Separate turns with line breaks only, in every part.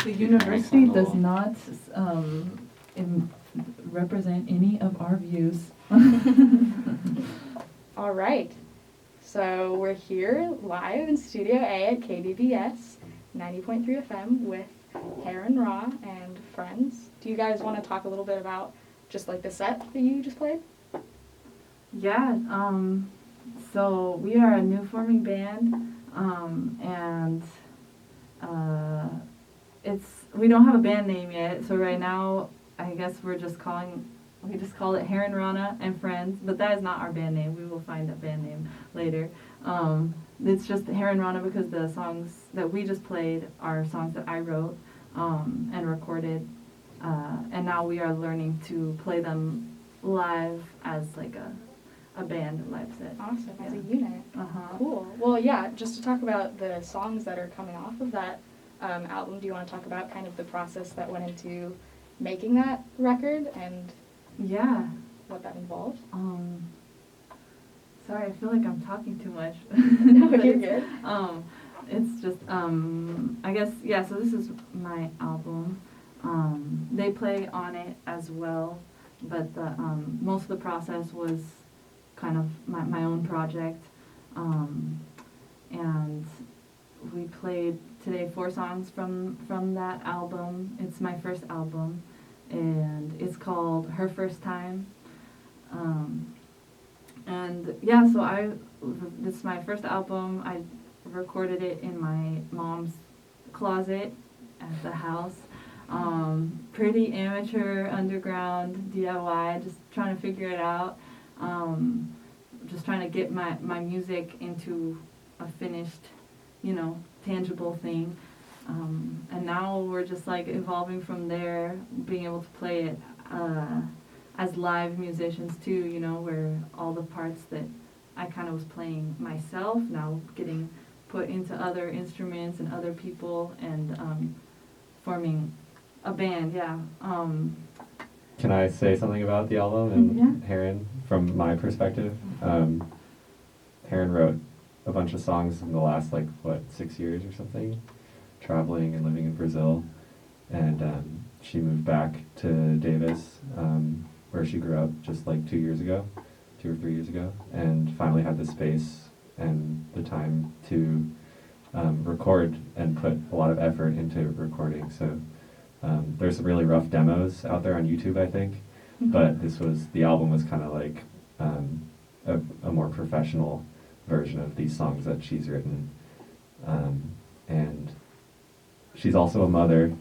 The university does not represent any of our views.
All right. So we're here live in Studio A at KDVS 90.3 FM with Heron Rana and friends. Do you guys want to talk a little bit about just like the set that you just played?
Yeah, so we are a new forming band, and we don't have a band name yet, so right now I guess we just call it Heron Rana and Friends, but that is not our band name. We will find a band name later. It's just Heron Rana because the songs that we just played are songs that I wrote and recorded, and now we are learning to play them live as like a band live set.
Awesome,
yeah.
As a unit. Cool. Well, yeah, just to talk about the songs that are coming off of that album, do you want to talk about kind of the process that went into making that record and what that involved?
Sorry, I feel like I'm talking too much.
No, you're good.
It's just, I guess, yeah, so this is my album. They play on it as well, but the most of the process was kind of my own project. And we played today 4 songs from that album. It's my first album, and it's called Her First Time. And yeah, so this is my first album. I recorded it in my mom's closet at the house. Pretty amateur, underground, DIY, just trying to figure it out. Just trying to get my music into a finished, tangible thing. And now we're just like evolving from there, being able to play it as live musicians too, where all the parts that I kind of was playing myself now getting put into other instruments and other people and forming a band, yeah.
Can I say something about the album and Heron from my perspective? Heron wrote a bunch of songs in the last 6 years or something, traveling and living in Brazil, and she moved back to Davis, where she grew up just 2 years ago, 2 or 3 years ago, and finally had the space and the time to record and put a lot of effort into recording. So there's some really rough demos out there on YouTube, I think, but the album was kind of like a more professional version of these songs that she's written. And she's also a mother,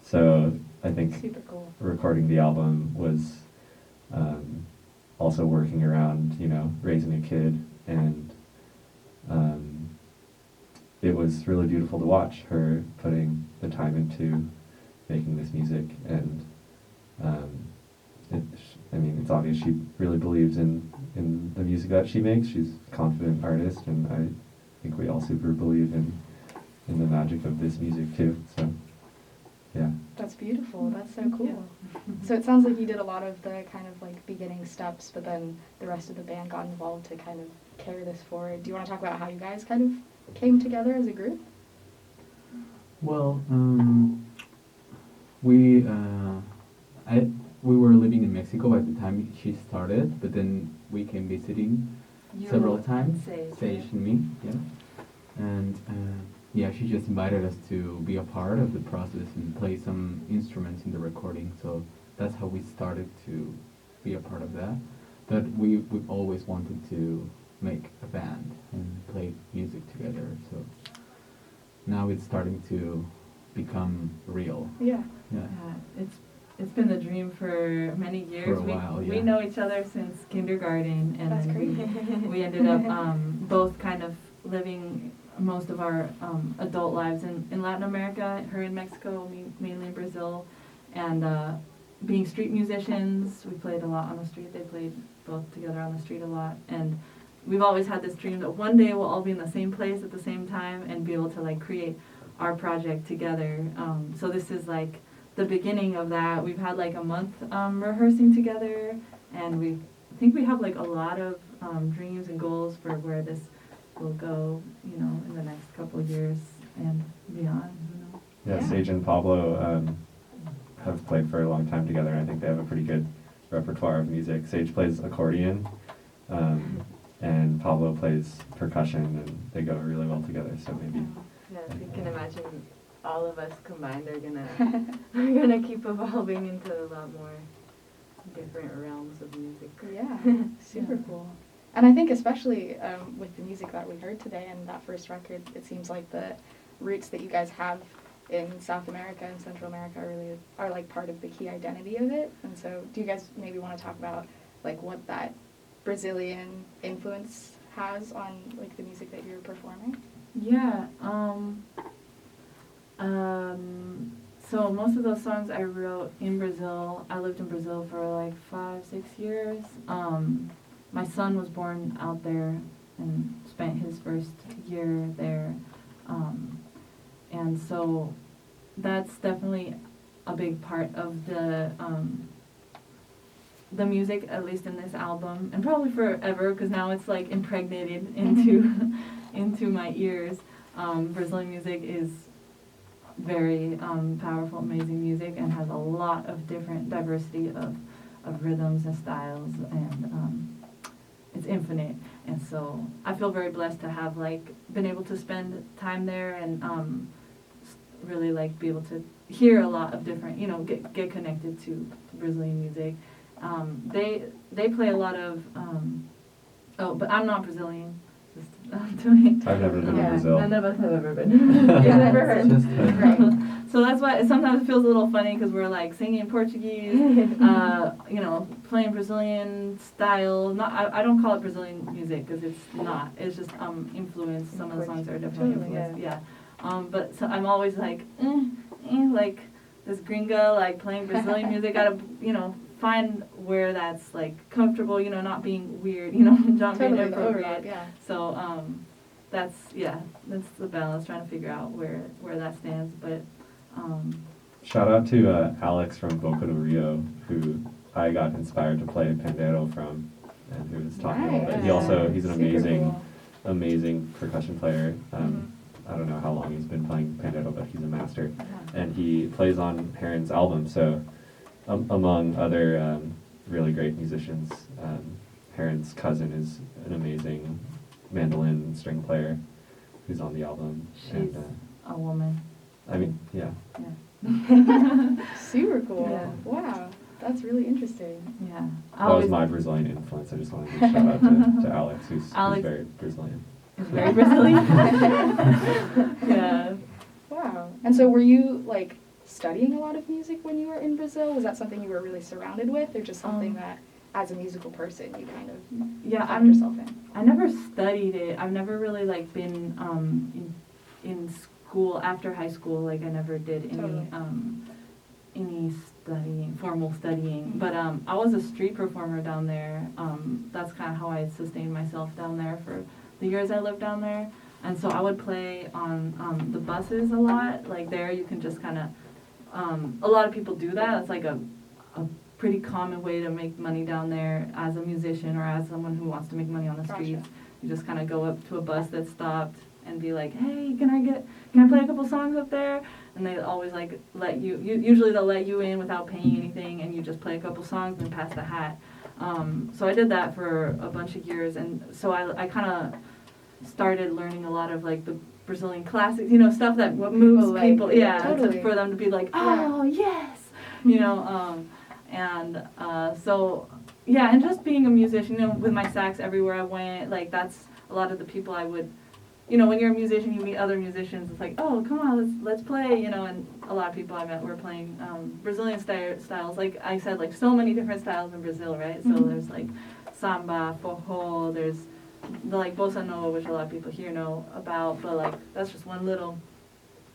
so I think
Super cool.
Recording the album was also working around, raising a kid, and it was really beautiful to watch her putting the time into making this music, and it's obvious she really believes in the music that she makes. She's a confident artist, and I think we all super believe in the magic of this music too, so yeah.
That's beautiful. That's so cool. Yeah. So it sounds like you did a lot of the kind of beginning steps, but then the rest of the band got involved to kind of carry this forward. Do you want to talk about how you guys kind of came together as a group?
Well, we were living in Mexico at the time she started, but then we came visiting several times, Sage and me, yeah. And she just invited us to be a part of the process and play some instruments in the recording. So that's how we started to be a part of that. But we've always wanted to make a band and play music together. So now it's starting to become real.
Yeah.
It's been the dream for many years.
For a while,
we know each other since kindergarten, and
that's great.
we ended up both kind of living most of our adult lives in Latin America, her in Mexico, me mainly in Brazil, and being street musicians. We played a lot on the street. They played both together on the street a lot, and we've always had this dream that one day we'll all be in the same place at the same time and be able to create our project together. So this is the beginning of that. We've had a month rehearsing together, and I think we have a lot of dreams and goals for where this will go, in the next couple of years and beyond.
Yeah, Sage and Pablo have played for a long time together, and I think they have a pretty good repertoire of music. Sage plays accordion, and Pablo plays percussion, and they go really well together. So maybe.
Yes, you can imagine all of us combined are gonna keep evolving into a lot more different realms of music.
Yeah, super cool. And I think especially with the music that we heard today and that first record, it seems like the roots that you guys have in South America and Central America are like part of the key identity of it. And so do you guys maybe want to talk about like what that Brazilian influence has on like the music that you're performing?
Yeah. So most of those songs I wrote in Brazil. I lived in Brazil for like 5-6 years. My son was born out there and spent his first year there. And so that's definitely a big part of the music, at least in this album, and probably forever, because now it's like impregnated into my ears. Brazilian music is very powerful, amazing music, and has a lot of different diversity of rhythms and styles, and it's infinite. And so I feel very blessed to have like been able to spend time there and really like be able to hear a lot of different, get connected to Brazilian music. They play a lot of but I'm not Brazilian. Just doing.
I've never been to
Yeah,
Brazil.
none of us have ever been.
Yeah,
never heard.
Just
Right.
So that's why sometimes it feels a little funny because we're like singing in Portuguese, playing Brazilian style. I don't call it Brazilian music because it's not. It's just influenced. Some of the songs are definitely
Totally,
influenced. Yeah. But so I'm always like, like this gringa like playing Brazilian music. Gotta find where that's like comfortable. Not being weird. Not being
Totally
inappropriate.
yeah.
So that's the balance, trying to figure out where that stands. But
Shout out to Alex from Boca do Rio, who I got inspired to play pandero from, and who was talking a little bit. He's an
Super
amazing percussion player. I don't know how long he's been playing pandero, but he's a master. And he plays on Heron's album, so among other really great musicians, Heron's cousin is an amazing mandolin and string player who's on the album.
she's a woman.
Yeah.
Super cool.
Yeah.
Wow. That's really interesting.
Yeah.
That was my Brazilian influence. I just wanted to shout out to Alex, who's very Brazilian.
Is very Brazilian. Yeah.
Wow. And so were you like studying a lot of music when you were in Brazil? Was that something you were really surrounded with, or just something that as a musical person you kind of found yourself in?
I never studied it. I've never really like been in school after high school. Like I never did any formal studying. But I was a street performer down there. That's kind of how I sustained myself down there for the years I lived down there. And so I would play on the buses a lot. Like there you can just kind of, a lot of people do that. It's like a pretty common way to make money down there as a musician or as someone who wants to make money on the streets. You just kind of go up to a bus that stopped and be like, hey, can I play a couple songs up there? And they always like usually they'll let you in without paying anything, and you just play a couple songs and pass the hat. So I did that for a bunch of years, and so I kind of started learning a lot of like the Brazilian classics, stuff that what moves people,
totally.
for them to be like, oh yes, and just being a musician, with my sax everywhere I went, like that's a lot of the people I would, when you're a musician, you meet other musicians. It's like, oh, come on, let's play, and a lot of people I met were playing Brazilian styles. Like I said, like so many different styles in Brazil, right? So there's like samba, forró, there's the like bossa nova, which a lot of people here know about, but like that's just one little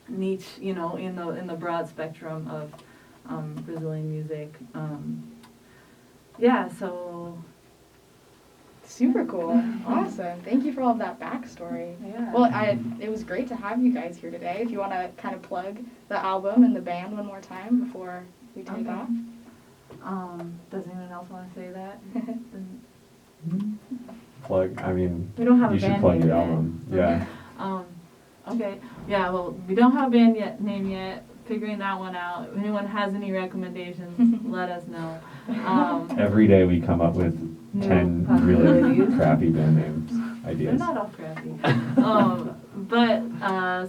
niche, in the broad spectrum of Brazilian music. So.
Super cool. Awesome. Thank you for all of that backstory.
Yeah.
Well, it was great to have you guys here today. If you want to kind of plug the album and the band one more time before we take off.
Does anyone else want to say that?
Plug.
We don't have
you
a
should
band
plug
name
your
yet.
album. Yeah.
Okay, yeah, well, we don't have a band name yet, figuring that one out. If anyone has any recommendations, let us know.
Every day we come up with
New
10 really
possibilities.
crappy band names
They're
ideas.
not all crappy.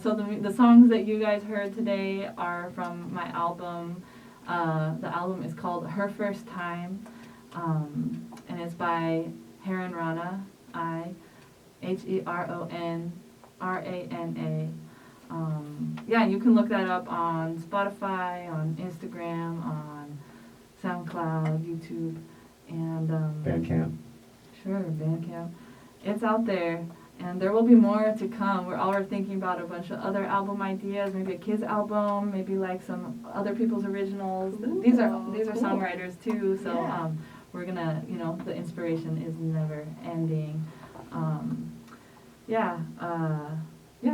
So the songs that you guys heard today are from my album. The album is called Her First Time, and it's by Heron Rana, Heronrana. Yeah, you can look that up on Spotify, on Instagram, on SoundCloud, YouTube, and
Bandcamp.
sure, Bandcamp. It's out there, and there will be more to come. We're already thinking about a bunch of other album ideas, maybe a kids album, maybe like some other people's originals. These are
Cool.
songwriters too, so
Yeah.
we're gonna, the inspiration is never ending.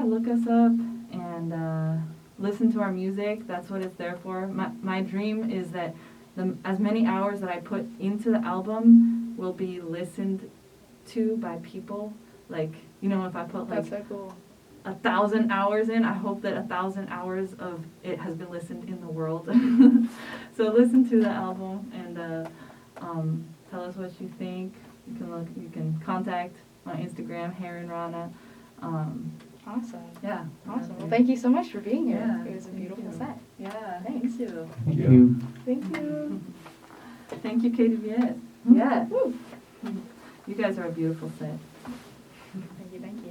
Look us up and listen to our music. That's what it's there for. My dream is that as many hours that I put into the album will be listened to by people. Like, if I put
That's so cool.
1,000 hours in, I hope that 1,000 hours of it has been listened in the world. So listen to the album and tell us what you think. You can contact my Instagram, Heron Rana.
Awesome.
Yeah.
Awesome. Well, thank you so much for being here.
Yeah,
It was a
thank
beautiful
you.
set.
Yeah,
Thanks.
thank you.
Thank
you.
you.
Thank you.
Thank you, KDVS. Yeah.
Woo.
You guys are a beautiful set.
Thank you. Thank you.